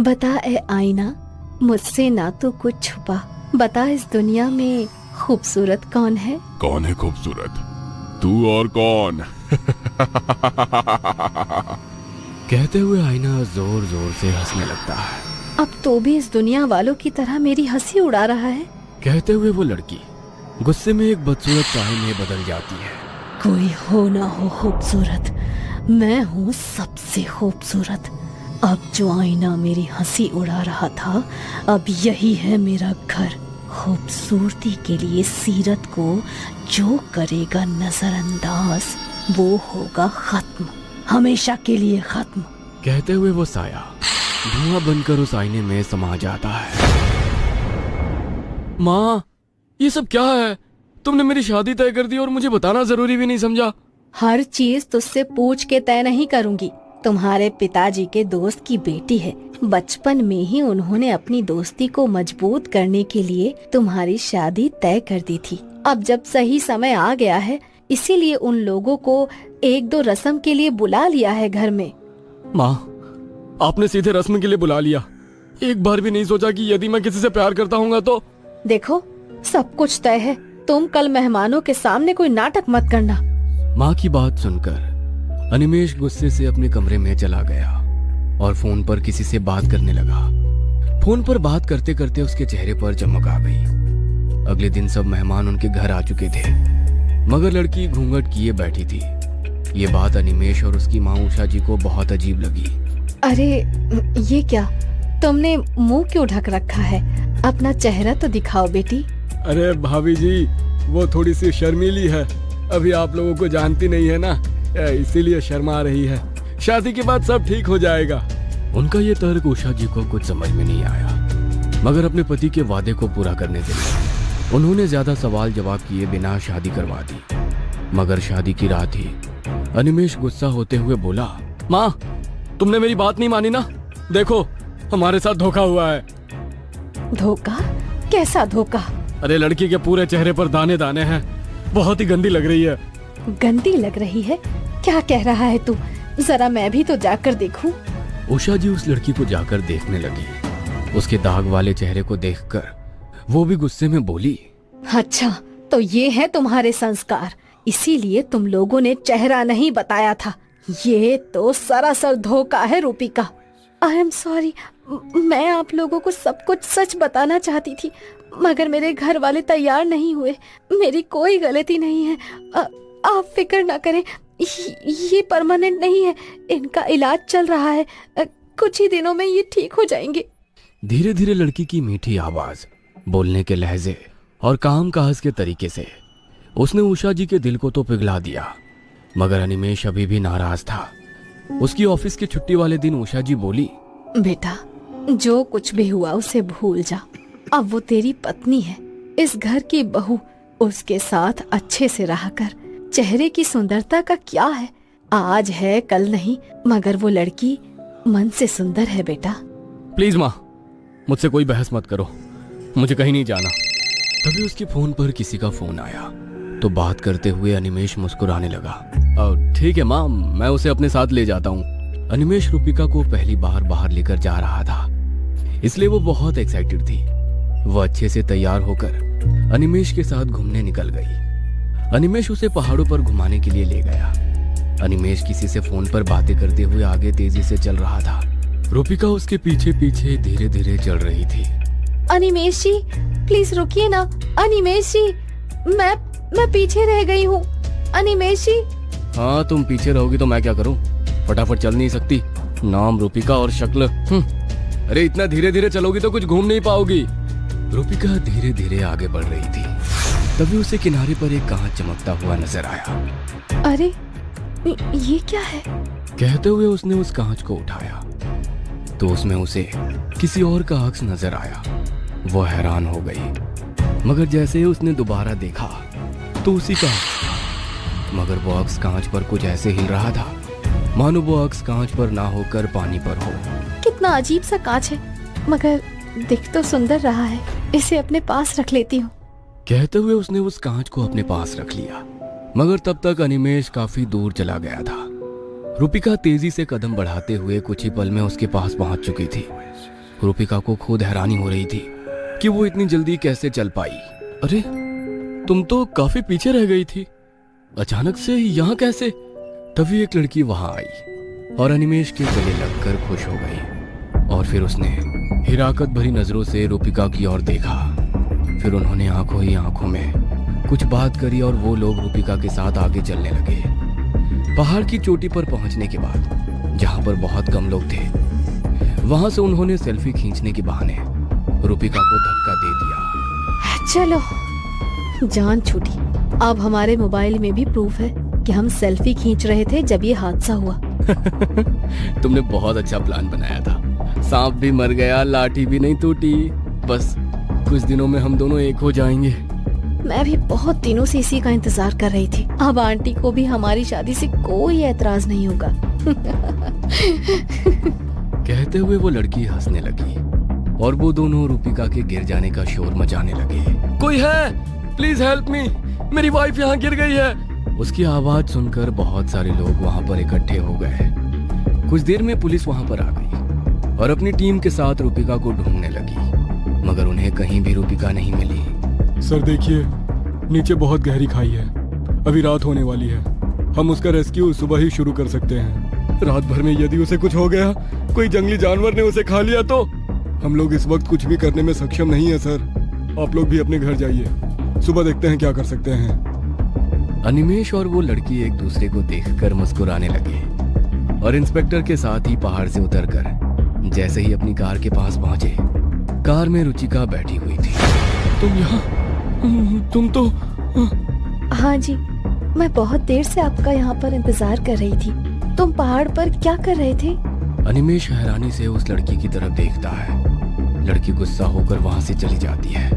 बता ए आईना, मुझसे ना तो कुछ छुपा, बता इस दुनिया में खूबसूरत कौन है? कौन है खूबसूरत? तू और कौन? कहते हुए आईना जोर जोर से हंसने लगता है। अब तो भी इस दुनिया वालों की तरह मेरी हंसी उड़ा रहा है। कहते हुए वो लड़की गुस्से में एक बदसूरत चाह में बदल जाती है। कोई हो ना हो खूबसूरत, मैं हूँ सबसे खूबसूरत। अब जो आईना मेरी हंसी उड़ा रहा था, अब यही है मेरा घर। खूबसूरती के लिए सीरत को जो करेगा नजरअंदाज, वो होगा खत्म, हमेशा के लिए खत्म। कहते हुए वो साया धुआं बनकर उस आईने में समा जाता है। माँ, ये सब क्या है? तुमने मेरी शादी तय कर दी और मुझे बताना जरूरी भी नहीं समझा। हर चीज तुझसे पूछ के तय नहीं करूंगी। तुम्हारे पिताजी के दोस्त की बेटी है। बचपन में ही उन्होंने अपनी दोस्ती को मजबूत करने के लिए तुम्हारी शादी तय कर दी थी। अब जब सही समय आ गया है, इसीलिए उन लोगों को एक दो रस्म के लिए बुला लिया है घर में। माँ, आपने सीधे रस्म के लिए बुला लिया, एक बार भी नहीं सोचा कि यदि मैं किसी से प्यार करता हूँगा तो? देखो, सब कुछ तय है। तुम कल मेहमानों के सामने कोई नाटक मत करना। माँ की बात सुनकर अनिमेष गुस्से से अपने कमरे में चला गया और फोन पर किसी से बात करने लगा। फोन पर बात करते करते उसके चेहरे पर चमक आ गई। अगले दिन सब मेहमान उनके घर आ चुके थे, मगर लड़की घूंघट किए बैठी थी। ये बात अनिमेष और उसकी माँ उषा जी को बहुत अजीब लगी। अरे ये क्या, तुमने मुंह क्यों ढक रखा है? अपना चेहरा तो दिखाओ बेटी। अरे भाभी जी, वो थोड़ी सी शर्मीली है, अभी आप लोगों को जानती नहीं है ना, इसीलिए शर्मा रही है। शादी के बाद सब ठीक हो जाएगा। उनका ये तर्क उषा जी को कुछ समझ में नहीं आया, मगर अपने पति के वादे को पूरा करने के लिए उन्होंने ज्यादा सवाल जवाब किए बिना शादी करवा दी। मगर शादी की रात ही अनिमेष गुस्सा होते हुए बोला, माँ, तुमने मेरी बात नहीं मानी ना? देखो, हमारे साथ धोखा हुआ है। धोखा? कैसा धोखा? अरे लड़की के पूरे चेहरे पर दाने दाने हैं, बहुत ही गंदी लग रही है। गंदी लग रही है? क्या कह रहा है तू? जरा मैं भी तो जाकर देखूं। उषा जी उस लड़की को जाकर देखने लगी। उसके दाग वाले चेहरे को देखकर वो भी गुस्से में बोली, अच्छा, तो ये है तुम्हारे संस्कार, इसीलिए तुम लोगों ने चेहरा नहीं बताया था। ये तो सरासर धोखा है रूपिका। आई एम सॉरी, मैं आप लोगों को सब कुछ सच बताना चाहती थी, मगर मेरे घर वाले तैयार नहीं हुए। मेरी कोई गलती नहीं है। आप फिक्र ना करें, ये परमानेंट नहीं है, इनका इलाज चल रहा है, कुछ ही दिनों में ये ठीक हो जाएंगे। धीरे धीरे लड़की की मीठी आवाज, बोलने के लहजे और काम काज के तरीके से उसने उषा जी के दिल को तो पिघला दिया। मगर अनिमेष अभी भी नाराज था। उसकी ऑफिस की छुट्टी वाले दिन उषा जी बोली, बेटा, जो कुछ भी हुआ उसे भूल जा। अब वो तेरी पत्नी है, इस घर की बहू। उसके साथ अच्छे से रहा कर। चेहरे की सुंदरता का क्या है, आज है कल नहीं, मगर वो लड़की मन से सुंदर है बेटा। प्लीज माँ, मुझसे कोई बहस मत करो, मुझे कहीं नहीं जाना। तभी उसके फोन पर किसी का फोन आया तो बात करते हुए अनिमेष मुस्कुराने लगा। ठीक है माँ, मैं उसे अपने साथ ले जाता हूँ। अनिमेष रूपिका को पहली बार बाहर लेकर जा रहा था, इसलिए वो बहुत एक्साइटेड थी। वो अच्छे से तैयार होकर अनिमेष के साथ घूमने निकल गई। अनिमेष उसे पहाड़ों पर घुमाने के लिए ले गया। अनिमेष किसी से फोन पर बातें करते हुए आगे तेजी से चल रहा था। रूपिका उसके पीछे पीछे धीरे धीरे चल रही थी। अनिमेष जी, प्लीज रुकिए ना। अनिमेष जी, मैं पीछे रह गई हूँ। अनिमेष जी। हाँ, तुम पीछे रहोगी तो मैं क्या करूँ? फटाफट चल नहीं सकती? नाम रूपिका और शक्ल। अरे इतना धीरे धीरे चलोगी तो कुछ घूम नहीं पाओगी। रूपिका धीरे धीरे आगे बढ़ रही थी। तभी उसे किनारे पर एक कांच चमकता हुआ नजर आया। अरे ये क्या है? कहते हुए उसने उस कांच को उठाया तो उसमें उसे किसी और का अक्स नजर आया। वो हैरान हो गई, मगर जैसे ही उसने दोबारा देखा तो उसी का अक्स था। मगर वो अक्स कांच पर कुछ ऐसे हिल रहा था मानो वो अक्स कांच पर ना होकर पानी पर हो। कितना अजीब सा कांच है, मगर दिख तो सुंदर रहा है। इसे अपने पास रख लेती हूँ। कहते हुए उसने उस कांच को अपने पास रख लिया, मगर तब तक अनिमेष काफी दूर चला गया था। रूपिका तेजी से कदम बढ़ाते हुए कुछ ही पल में उसके पास पहुंच चुकी थी। रूपिका को खुद हैरानी हो रही थी कि वो इतनी जल्दी कैसे चल पाई। अरे तुम तो काफी पीछे रह गई थी, अचानक से यहाँ कैसे? तभी एक लड़की वहां आई और अनिमेश के गले लगकर खुश हो गई और फिर उसने हिराकत भरी नजरों से रूपिका की ओर देखा। फिर उन्होंने आंखों ही आंखों में कुछ बात करी और वो लोग रूपिका के साथ आगे चलने लगे। पहाड़ की चोटी पर पहुंचने के बाद, जहां पर बहुत कम लोग थे, वहां से उन्होंने सेल्फी खींचने के बहाने रूपिका को धक्का दे दिया। चलो, जान छूटी। अब हमारे मोबाइल में भी प्रूफ है कि हम सेल्फी खींच रहे थे जब ये हादसा हुआ। तुमने बहुत अच्छा प्लान बनाया था। सांप भी मर गया, लाठी भी नहीं टूटी। बस कुछ दिनों में हम दोनों एक हो जाएंगे। मैं भी बहुत दिनों से इसी का इंतजार कर रही थी। अब आंटी को भी हमारी शादी से कोई ऐतराज नहीं होगा। कहते हुए वो लड़की हंसने लगी और वो दोनों रूपिका के गिर जाने का शोर मचाने लगे। कोई है? प्लीज हेल्प मी, मेरी वाइफ यहाँ गिर गई है। उसकी आवाज सुनकर बहुत सारे लोग वहाँ पर इकट्ठे हो गए। कुछ देर में पुलिस वहाँ पर आ गई और अपनी टीम के साथ रूपिका को ढूंढने लगी, मगर उन्हें कहीं भी रूपिका नहीं मिली। सर देखिए, नीचे बहुत गहरी खाई है, अभी रात होने वाली है। हम उसका रेस्क्यू सुबह ही शुरू कर सकते हैं। रात भर में यदि उसे कुछ हो गया, कोई जंगली जानवर ने उसे खा लिया तो हम लोग इस वक्त कुछ भी करने में सक्षम नहीं है सर। आप लोग भी अपने घर जाइए, सुबह देखते हैं क्या कर सकते हैं। अनिमेश और वो लड़की एक दूसरे को देखकर मुस्कुराने लगे और इंस्पेक्टर के साथ ही पहाड़ से उतरकर जैसे ही अपनी कार के पास पहुंचे, कार में रुचिका बैठी हुई थी। तुम यहाँ? तुम तो हाँ जी, मैं बहुत देर से आपका यहाँ पर इंतजार कर रही थी। तुम पहाड़ पर क्या कर रहे थे? अनिमेश हैरानी से उस लड़की की तरफ देखता है। लड़की गुस्सा होकर वहां से चली जाती है।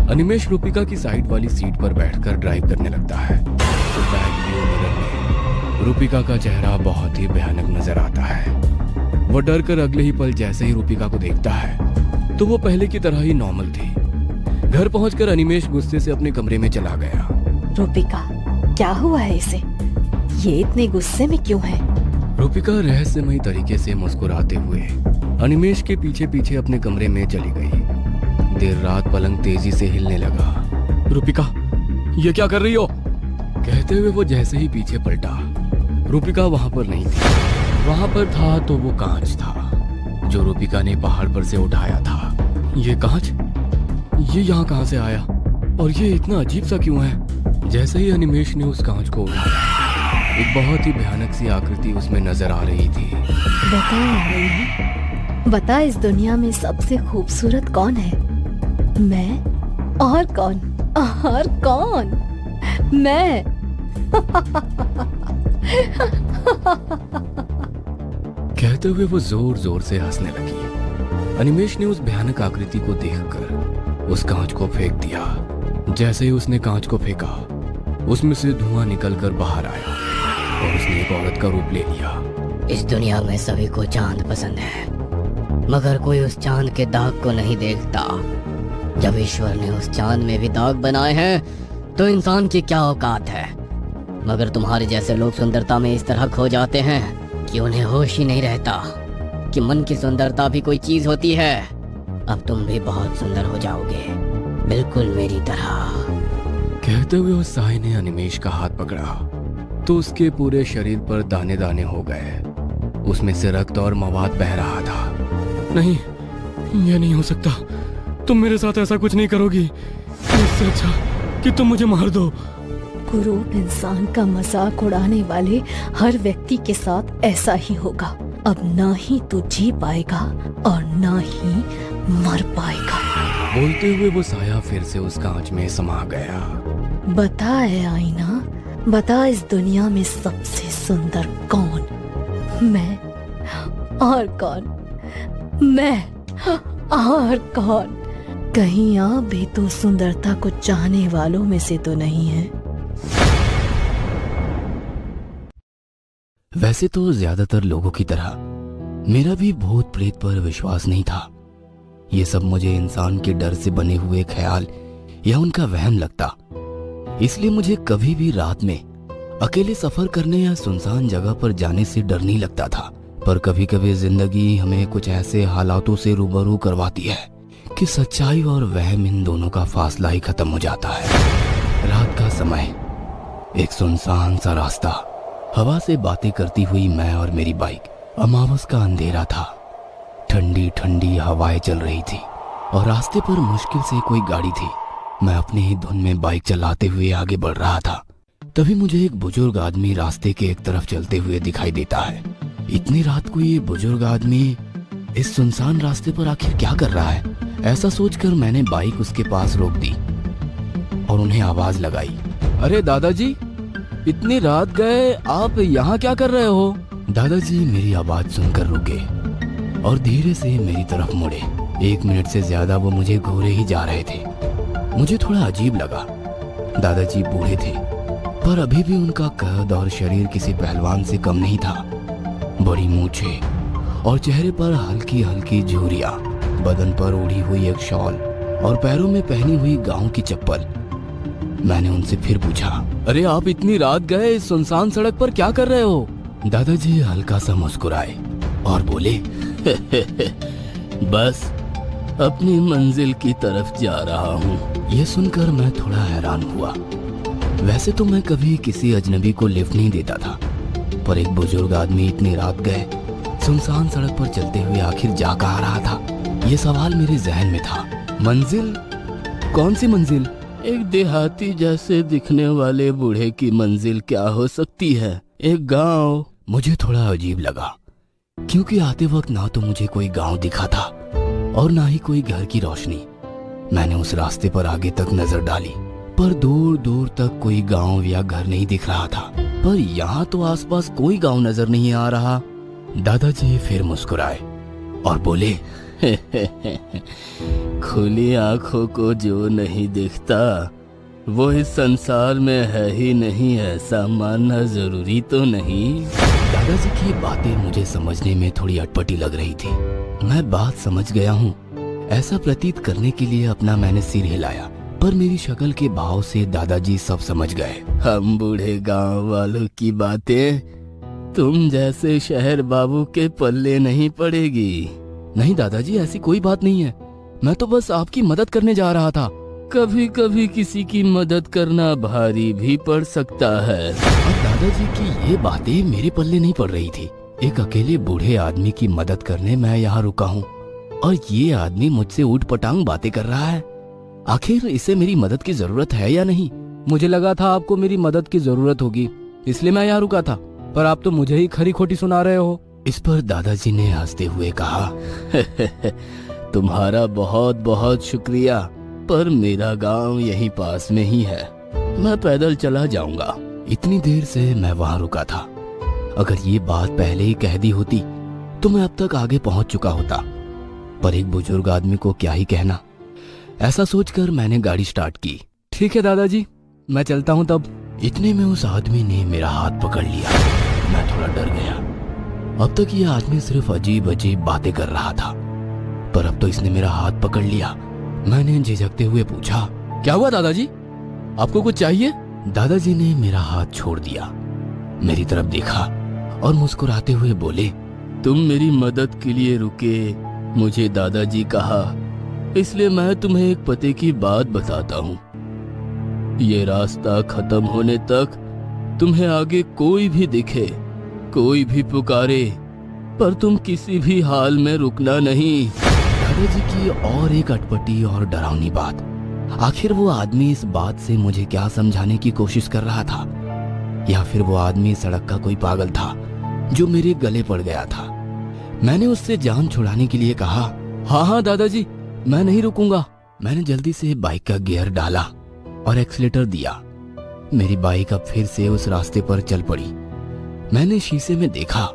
अनिमेश रूपिका की साइड वाली सीट पर बैठकर ड्राइव करने लगता है। तो बैक व्यू मिरर में रूपिका का चेहरा बहुत ही भयानक नजर आता है। वो डर कर अगले ही पल जैसे ही रूपिका को देखता है तो वो पहले की तरह ही नॉर्मल थी। घर पहुंचकर अनिमेश गुस्से से अपने कमरे में चला गया। रूपिका, क्या हुआ है इसे? ये इतने गुस्से में क्यों है? रूपिका रहस्यमयी तरीके से मुस्कुराते हुए अनिमेश के पीछे पीछे अपने कमरे में चली गई। देर रात पलंग तेजी से हिलने लगा। रूपिका, ये क्या कर रही हो? कहते हुए वो जैसे ही पीछे पलटा, रूपिका वहां पर नहीं थी। वहां पर था तो वो कांच था जो रूपिका ने पहाड़ पर से उठाया था। ये कांच? ये यहाँ कहाँ से आया और ये इतना अजीब सा क्यों है? जैसे ही अनिमेश ने उस कांच को उठाया, एक बहुत ही भयानक सी आकृति उसमें नजर आ रही थी। बता, इस दुनिया में सबसे खूबसूरत कौन है? मैं? और कौन? और कौन? मैं। कहते हुए वो जोर जोर से हंसने लगी। अनिमेश ने उस भयानक आकृति को देखकर उस कांच को फेंक दिया। जैसे ही उसने कांच को फेंका, उसमें से धुआं निकलकर बाहर आया और उसने एक औरत का रूप ले लिया। इस दुनिया में सभी को चांद पसंद है, मगर कोई उस चांद के दाग को नहीं देखता। जब ईश्वर ने उस चांद में भी दाग बनाए हैं तो इंसान की क्या औकात है। मगर तुम्हारे जैसे लोग सुंदरता में इस तरह खो जाते हैं कि उन्हें होश ही नहीं रहता कि मन की सुंदरता भी कोई चीज होती है। अब तुम भी बहुत सुंदर हो जाओगे, बिल्कुल मेरी तरह। कहते हुए उस साई ने अनिमेश का हाथ पकड़ा तो उसके पूरे शरीर पर दाने दाने हो गए। उसमें से रक्त और मवाद बह रहा था। नहीं, ये नहीं हो सकता। तुम मेरे साथ ऐसा कुछ नहीं करोगी। इससे अच्छा कि तुम मुझे मार दो। कुरूप इंसान का मजाक उड़ाने वाले हर व्यक्ति के साथ ऐसा ही होगा। अब ना ही तू जी पाएगा और ना ही मर पाएगा। बोलते हुए वो साया फिर से उस कांच में समा गया। बता है आईना, बता इस दुनिया में सबसे सुंदर कौन? मैं। और कौन? मैं। और कौन? कहीं आप भी तो सुंदरता को चाहने वालों में से तो नहीं है? वैसे तो ज्यादातर लोगों की तरह मेरा भी भूत प्रेत पर विश्वास नहीं था। ये सब मुझे इंसान के डर से बने हुए ख्याल या उनका वहम लगता। इसलिए मुझे कभी भी रात में अकेले सफर करने या सुनसान जगह पर जाने से डर नहीं लगता था, पर कभी कभी जिंदगी हमें कुछ ऐसे हालातों से रूबरू करवाती है कि सच्चाई और वहम इन दोनों का फासला ही खत्म हो जाता है। रात का समय, एक सुनसान सा रास्ता, हवा से बातें करती हुई मैं और मेरी बाइक। अमावस का अंधेरा था, ठंडी ठंडी हवाएं चल रही थी और रास्ते पर मुश्किल से कोई गाड़ी थी। मैं अपनी ही धुन में बाइक चलाते हुए आगे बढ़ रहा था। तभी मुझे एक बुजुर्ग आदमी रास्ते के एक तरफ चलते हुए दिखाई देता है। इतनी रात को ये बुजुर्ग आदमी इस सुनसान रास्ते पर आखिर क्या कर रहा है? ऐसा सोचकर मैंने बाइक उसके पास रोक दी और उन्हें आवाज लगाई। अरे दादाजी, इतनी रात गए, आप यहाँ क्या कर रहे हो? दादाजी मेरी आवाज सुनकर रुके और धीरे से मेरी तरफ मुड़े। 1 मिनट से ज्यादा वो मुझे घूरे ही जा रहे थे। मुझे थोड़ा अजीब लगा। दादाजी बूढ़े थे, पर अभी भी उनका कद और शरीर किसी पहलवान से कम नहीं था। बड़ी मूछें और चेहरे पर हल्की हल्की झुर्रियां, बदन पर ओढ़ी हुई एक शॉल और पैरों में पहनी हुई गांव की चप्पल। मैंने उनसे फिर पूछा, अरे आप इतनी रात गए इस सुनसान सड़क पर क्या कर रहे हो? दादाजी हल्का सा मुस्कुराए और बोले, बस अपनी मंजिल की तरफ जा रहा हूँ। ये सुनकर मैं थोड़ा हैरान हुआ। वैसे तो मैं कभी किसी अजनबी को लिफ्ट नहीं देता था, पर एक बुजुर्ग आदमी इतनी रात गए सुनसान सड़क पर चलते हुए आखिर जा कहाँ रहा था? ये सवाल मेरे जहन में था। मंजिल? कौन सी मंजिल? एक देहाती जैसे दिखने वाले बूढ़े की मंजिल क्या हो सकती है? एक गांव। मुझे थोड़ा अजीब लगा, क्योंकि आते वक्त ना तो मुझे कोई गांव दिखा था और ना ही कोई घर की रोशनी। मैंने उस रास्ते पर आगे तक नजर डाली, पर दूर दूर तक कोई गांव या घर नहीं दिख रहा था। पर यहाँ तो आसपास कोई गांव नजर नहीं आ रहा। दादाजी फिर मुस्कुराए और बोले, खुली आंखों को जो नहीं दिखता वो इस संसार में है ही नहीं, ऐसा मानना जरूरी तो नहीं। दादाजी की बातें मुझे समझने में थोड़ी अटपटी लग रही थी। मैं बात समझ गया हूँ, ऐसा प्रतीत करने के लिए अपना मैंने सिर हिलाया, पर मेरी शक्ल के भाव से दादाजी सब समझ गए। हम बूढ़े गांव वालों की बातें तुम जैसे शहर बाबू के पल्ले नहीं पड़ेगी। नहीं दादाजी, ऐसी कोई बात नहीं है, मैं तो बस आपकी मदद करने जा रहा था। कभी कभी किसी की मदद करना भारी भी पड़ सकता है। और दादाजी की ये बातें मेरे पल्ले नहीं पड़ रही थी। एक अकेले बूढ़े आदमी की मदद करने मैं यहाँ रुका हूँ और ये आदमी मुझसे ऊट पटांग बातें कर रहा है। आखिर इसे मेरी मदद की जरूरत है या नहीं? मुझे लगा था आपको मेरी मदद की जरूरत होगी, इसलिए मैं यहाँ रुका था, पर आप तो मुझे ही खरी खोटी सुना रहे हो। इस पर दादाजी ने हंसते हुए कहा, तुम्हारा बहुत बहुत शुक्रिया, पर मेरा गांव यहीं पास में ही है, मैं पैदल चला जाऊंगा। इतनी देर से मैं वहाँ रुका था। अगर ये बात पहले ही कह दी होती तो मैं अब तक आगे पहुंच चुका होता, पर एक बुजुर्ग आदमी को क्या ही कहना। ऐसा सोचकर मैंने गाड़ी स्टार्ट की। ठीक है दादाजी, मैं चलता हूँ तब। इतने में उस आदमी ने मेरा हाथ पकड़ लिया। मैं थोड़ा डर गया। अब तक ये आदमी सिर्फ अजीब अजीब बातें कर रहा था, पर अब तो इसने मेरा हाथ पकड़ लिया। मैंने झिझकते हुए पूछा, क्या हुआ दादाजी, आपको कुछ चाहिए? दादाजी ने मेरा हाथ छोड़ दिया, मेरी तरफ देखा और मुस्कुराते हुए बोले, तुम मेरी मदद के लिए रुके, मुझे दादाजी कहा, इसलिए मैं तुम्हें एक पते की बात बताता हूँ। ये रास्ता खत्म होने तक तुम्हें आगे कोई भी दिखे, कोई भी पुकारे, पर तुम किसी भी हाल में रुकना नहीं। दादाजी की और एक अटपटी और डरावनी बात। आखिर वो आदमी इस बात से मुझे क्या समझाने की कोशिश कर रहा था? या फिर वो आदमी सड़क का कोई पागल था जो मेरे गले पड़ गया था? मैंने उससे जान छुड़ाने के लिए कहा, हाँ हाँ दादाजी, मैं नहीं रुकूंगा। मैंने जल्दी से बाइक का गियर डाला और एक्सीलेटर दिया। मेरी बाइक अब फिर से उस रास्ते पर चल पड़ी। मैंने शीशे में देखा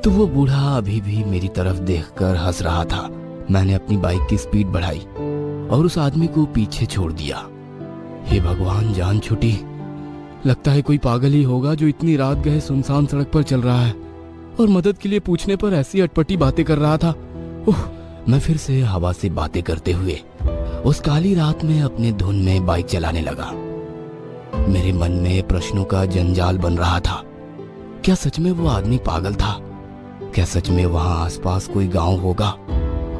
तो वो बूढ़ा अभी भी मेरी तरफ देखकर हंस रहा था। मैंने अपनी बाइक की स्पीड बढ़ाई और उस आदमी को पीछे छोड़ दिया। हे भगवान, जान छूटी। लगता है कोई पागल ही होगा जो इतनी रात गए सुनसान सड़क पर चल रहा है और मदद के लिए पूछने पर ऐसी अटपटी बातें कर रहा था। मैं फिर से हवा से बातें करते हुए उस काली रात में अपने धुन में बाइक चलाने लगा। मेरे मन में प्रश्नों का जंजाल बन रहा था। क्या सच में वो आदमी पागल था? क्या सच में वहां आसपास कोई गांव होगा?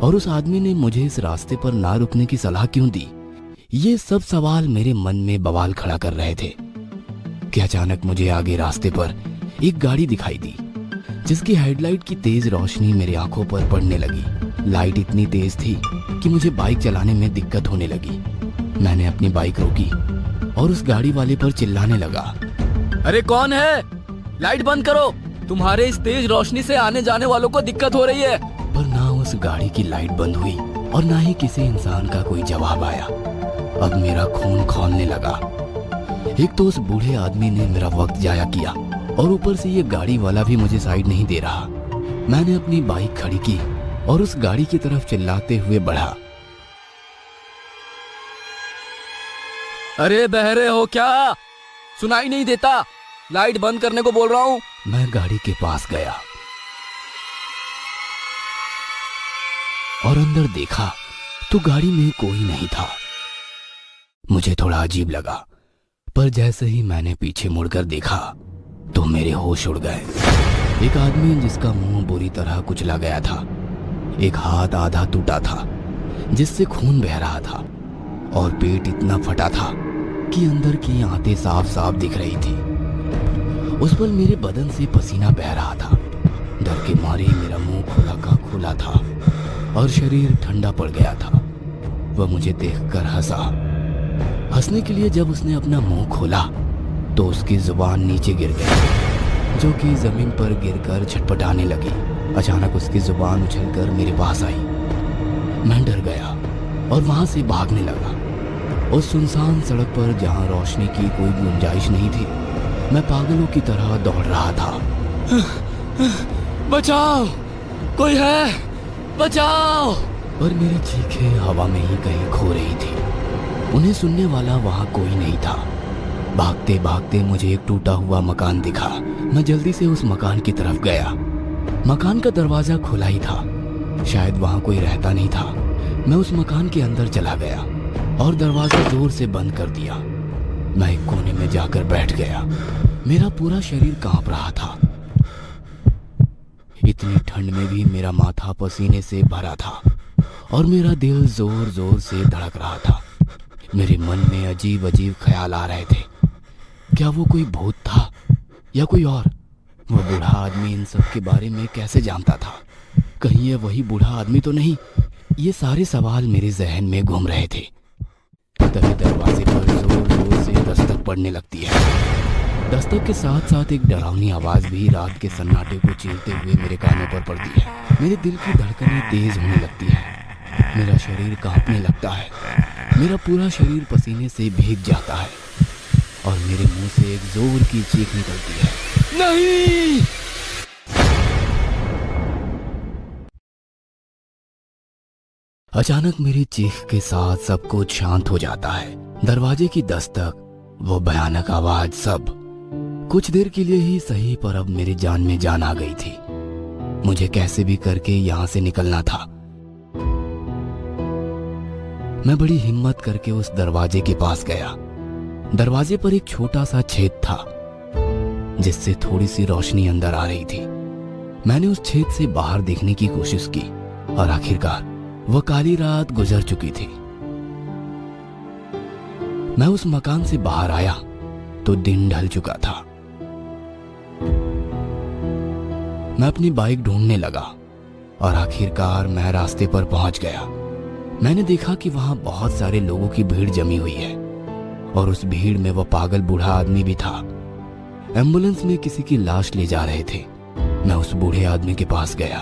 और उस आदमी ने मुझे इस रास्ते पर ना रुकने की सलाह क्यों दी? ये सब सवाल मेरे मन में बवाल खड़ा कर रहे थे कि अचानक मुझे आगे रास्ते पर एक गाड़ी दिखाई दी, जिसकी हेडलाइट की तेज रोशनी मेरी आंखों पर पड़ने लगी। लाइट इतनी तेज थी कि मुझे बाइक चलाने में दिक्कत होने लगी। मैंने अपनी बाइक रोकी और उस गाड़ी वाले पर चिल्लाने लगा, अरे कौन है? लाइट बंद करो, तुम्हारे इस तेज रोशनी से आने जाने वालों को दिक्कत हो रही है। पर ना उस गाड़ी की लाइट बंद हुई और ना ही किसी इंसान का कोई जवाब आया। अब मेरा खून खौलने लगा। एक तो उस बूढ़े आदमी ने मेरा वक्त जाया किया और ऊपर से ये गाड़ी वाला भी मुझे साइड नहीं दे रहा। मैंने अपनी बाइक खड़ी की और उस गाड़ी की तरफ चिल्लाते हुए बढ़ा, अरे बहरे हो क्या? सुनाई नहीं देता? लाइट बंद करने को बोल रहा हूँ। मैं गाड़ी के पास गया और अंदर देखा तो गाड़ी में कोई नहीं था। मुझे थोड़ा अजीब लगा, पर जैसे ही मैंने पीछे मुड़कर देखा तो मेरे होश उड़ गए। एक आदमी जिसका मुंह बुरी तरह कुचला गया था, एक हाथ आधा टूटा था जिससे खून बह रहा था, और पेट इतना फटा था कि अंदर की आंतें साफ साफ दिख रही थी। उस पर मेरे बदन से पसीना बह रहा था। डर के मारे मेरा मुंह खुला का खुला था और शरीर ठंडा पड़ गया था। वह मुझे देखकर हंसा। हंसने के लिए जब उसने अपना मुंह खोला तो उसकी जुबान नीचे गिर गई, जो कि जमीन पर गिरकर छटपटाने लगी। अचानक उसकी जुबान उछलकर मेरे पास आई। मैं डर गया और वहां से भागने लगा। उस सुनसान सड़क पर जहां रोशनी की कोई गुंजाइश नहीं थी, मैं पागलों की तरह दौड़ रहा था। बचाओ, कोई है, बचाओ! पर मेरी चीखें हवा में ही कहीं खो रही थी। उन्हें सुनने वाला वहां कोई नहीं था। भागते भागते मुझे एक टूटा हुआ मकान दिखा। मैं जल्दी से उस मकान की तरफ गया। मकान का दरवाजा खुला ही था, शायद वहां कोई रहता नहीं था। मैं उस मकान के अंदर चला गया और दरवाजा जोर से बंद कर दिया। मैं एक कोने में जाकर बैठ गया। मेरा पूरा शरीर कांप रहा था। इतनी ठंड में भी मेरा माथा पसीने से भरा था और मेरा दिल जोर जोर से धड़क रहा था। मेरे मन में अजीब अजीब ख्याल आ रहे थे। क्या वो कोई भूत था या कोई और? वह बूढ़ा आदमी इन सब के बारे में कैसे जानता था? कहीं ये वही बूढ़ा आदमी तो नहीं? ये सारे सवाल मेरे जहन में घूम रहे थे। तभी दरवाजे पर जोर जोर से दस्तक पड़ने लगती है। दस्तक के साथ साथ एक डरावनी आवाज भी रात के सन्नाटे को चीरते हुए मेरे कानों पर पड़ती है। मेरे दिल की धड़कनें तेज होने लगती है। मेरा शरीर कांपने लगता है। मेरा पूरा शरीर पसीने से भीग जाता है और मेरे मुंह से एक जोर की चीख निकलती है, नहीं! अचानक मेरी चीख के साथ सब कुछ शांत हो जाता है। दरवाजे की दस्तक, वो भयानक आवाज, सब कुछ देर के लिए ही सही, पर अब मेरी जान में जान आ गई थी। मुझे कैसे भी करके यहां से निकलना था। मैं बड़ी हिम्मत करके उस दरवाजे के पास गया। दरवाजे पर एक छोटा सा छेद था जिससे थोड़ी सी रोशनी अंदर आ रही थी। मैंने उस छेद से बाहर देखने की कोशिश की और आखिरकार वह काली रात गुजर चुकी थी। मैं उस मकान से बाहर आया तो दिन ढल चुका था। मैं अपनी बाइक ढूंढने लगा और आखिरकार मैं रास्ते पर पहुंच गया। मैंने देखा कि वहां बहुत सारे लोगों की भीड़ जमी हुई है और उस भीड़ में वह पागल बूढ़ा आदमी भी था। एम्बुलेंस में किसी की लाश ले जा रहे थे। मैं उस बूढ़े आदमी के पास गया।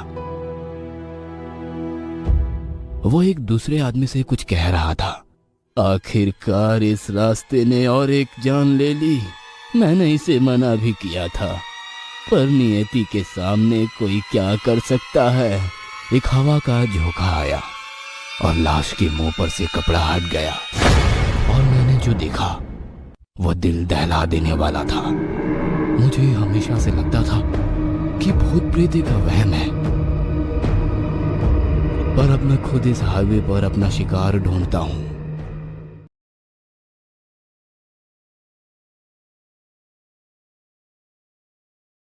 वो एक दूसरे आदमी से कुछ कह रहा था। आखिरकार इस रास्ते ने और एक जान ले ली। मैंने इसे मना भी किया था, पर नियति के सामने कोई क्या कर सकता है। एक हवा का झोंका आया और लाश के मुंह पर से कपड़ा हट गया और मैंने जो देखा वह दिल दहला देने वाला था। मुझे हमेशा से लगता था कि भूत प्रेत का वहम है, पर अब मैं खुद इस हाईवे पर अपना शिकार ढूंढता हूँ।